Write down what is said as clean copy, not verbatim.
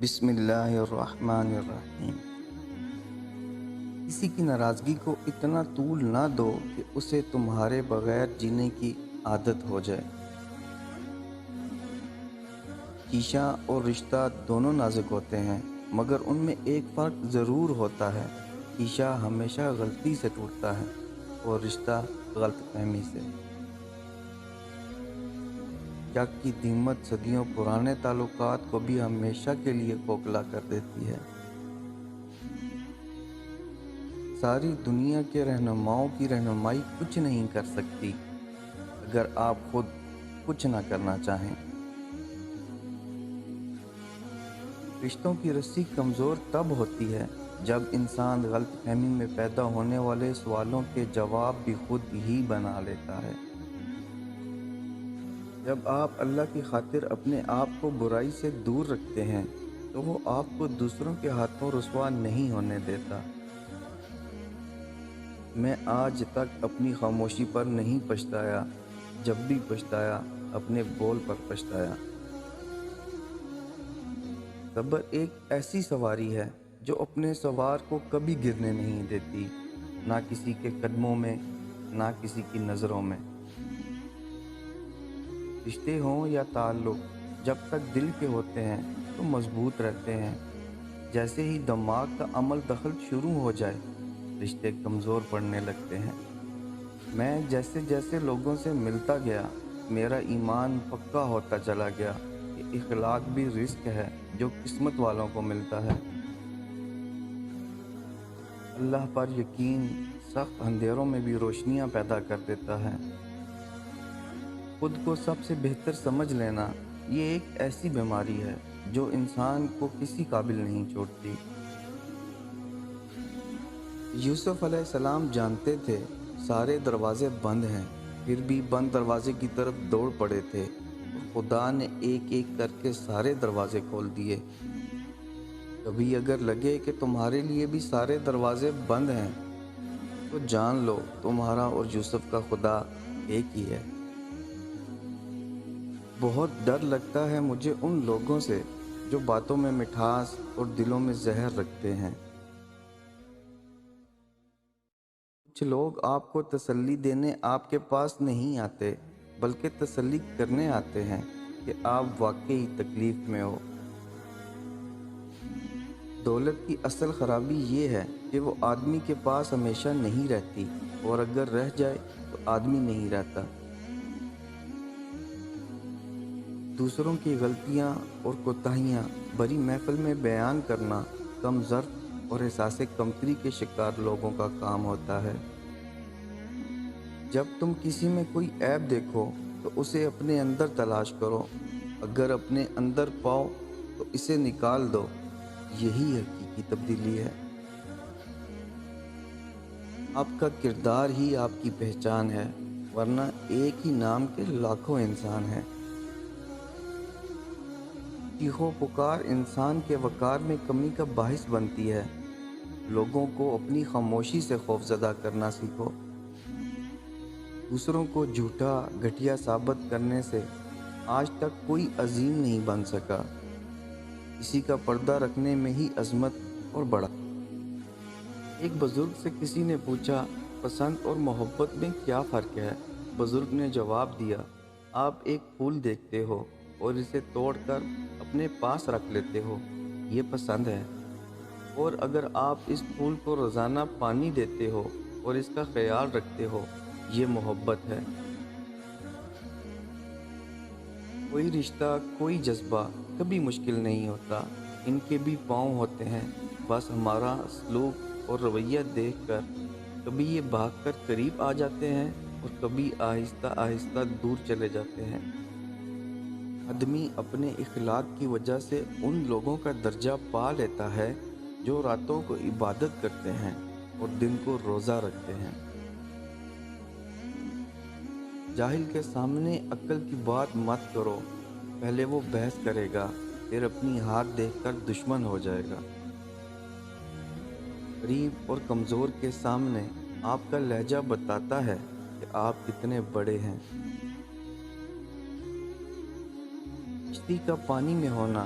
بسم اللہ الرحمن الرحیم۔ کسی کی ناراضگی کو اتنا طول نہ دو کہ اسے تمہارے بغیر جینے کی عادت ہو جائے۔ شیشہ اور رشتہ دونوں نازک ہوتے ہیں، مگر ان میں ایک فرق ضرور ہوتا ہے۔ شیشہ ہمیشہ غلطی سے ٹوٹتا ہے اور رشتہ غلط فہمی سے۔ شک کی دیمت صدیوں پرانے تعلقات کو بھی ہمیشہ کے لیے کھوکھلا کر دیتی ہے۔ ساری دنیا کے رہنماؤں کی رہنمائی کچھ نہیں کر سکتی اگر آپ خود کچھ نہ کرنا چاہیں۔ رشتوں کی رسی کمزور تب ہوتی ہے جب انسان غلط فہمی میں پیدا ہونے والے سوالوں کے جواب بھی خود ہی بنا لیتا ہے۔ جب آپ اللہ کی خاطر اپنے آپ کو برائی سے دور رکھتے ہیں تو وہ آپ کو دوسروں کے ہاتھوں رسوا نہیں ہونے دیتا۔ میں آج تک اپنی خاموشی پر نہیں پچھتایا، جب بھی پچھتایا اپنے بول پر پچھتایا۔ صبر ایک ایسی سواری ہے جو اپنے سوار کو کبھی گرنے نہیں دیتی، نہ کسی کے قدموں میں، نہ کسی کی نظروں میں۔ رشتے ہوں یا تعلق، جب تک دل کے ہوتے ہیں تو مضبوط رہتے ہیں۔ جیسے ہی دماغ کا عمل دخل شروع ہو جائے، رشتے کمزور پڑنے لگتے ہیں۔ میں جیسے جیسے لوگوں سے ملتا گیا، میرا ایمان پکا ہوتا چلا گیا کہ اخلاق بھی رزق ہے جو قسمت والوں کو ملتا ہے۔ اللہ پر یقین سخت اندھیروں میں بھی روشنیاں پیدا کر دیتا ہے۔ خود کو سب سے بہتر سمجھ لینا یہ ایک ایسی بیماری ہے جو انسان کو کسی قابل نہیں چھوڑتی۔ یوسف علیہ السلام جانتے تھے سارے دروازے بند ہیں، پھر بھی بند دروازے کی طرف دوڑ پڑے تھے اور خدا نے ایک ایک کر کے سارے دروازے کھول دیے۔ کبھی اگر لگے کہ تمہارے لیے بھی سارے دروازے بند ہیں تو جان لو تمہارا اور یوسف کا خدا ایک ہی ہے۔ بہت ڈر لگتا ہے مجھے ان لوگوں سے جو باتوں میں مٹھاس اور دلوں میں زہر رکھتے ہیں۔ کچھ لوگ آپ کو تسلی دینے آپ کے پاس نہیں آتے، بلکہ تسلی کرنے آتے ہیں کہ آپ واقعی تکلیف میں ہو۔ دولت کی اصل خرابی یہ ہے کہ وہ آدمی کے پاس ہمیشہ نہیں رہتی، اور اگر رہ جائے تو آدمی نہیں رہتا۔ دوسروں کی غلطیاں اور کوتاہیاں بڑی محفل میں بیان کرنا کم ظرف اور احساس کمتری کے شکار لوگوں کا کام ہوتا ہے۔ جب تم کسی میں کوئی عیب دیکھو تو اسے اپنے اندر تلاش کرو، اگر اپنے اندر پاؤ تو اسے نکال دو۔ یہی حقیقی تبدیلی ہے۔ آپ کا کردار ہی آپ کی پہچان ہے، ورنہ ایک ہی نام کے لاکھوں انسان ہیں۔ چیخ و پکار انسان کے وقار میں کمی کا باعث بنتی ہے۔ لوگوں کو اپنی خاموشی سے خوفزدہ کرنا سیکھو۔ دوسروں کو جھوٹا، گھٹیا ثابت کرنے سے آج تک کوئی عظیم نہیں بن سکا۔ کسی کا پردہ رکھنے میں ہی عظمت اور بڑا۔ ایک بزرگ سے کسی نے پوچھا، پسند اور محبت میں کیا فرق ہے؟ بزرگ نے جواب دیا، آپ ایک پھول دیکھتے ہو اور اسے توڑ کر اپنے پاس رکھ لیتے ہو، یہ پسند ہے، اور اگر آپ اس پھول کو روزانہ پانی دیتے ہو اور اس کا خیال رکھتے ہو، یہ محبت ہے۔ کوئی رشتہ، کوئی جذبہ کبھی مشکل نہیں ہوتا، ان کے بھی پاؤں ہوتے ہیں، بس ہمارا سلوک اور رویہ دیکھ کر کبھی یہ بھاگ کر قریب آ جاتے ہیں اور کبھی آہستہ آہستہ دور چلے جاتے ہیں۔ آدمی اپنے اخلاق کی وجہ سے ان لوگوں کا درجہ پا لیتا ہے جو راتوں کو عبادت کرتے ہیں اور دن کو روزہ رکھتے ہیں۔ جاہل کے سامنے عقل کی بات مت کرو، پہلے وہ بحث کرے گا، پھر اپنی ہار دیکھ کر دشمن ہو جائے گا۔ غریب اور کمزور کے سامنے آپ کا لہجہ بتاتا ہے کہ آپ کتنے بڑے ہیں۔ کشتی کا پانی میں ہونا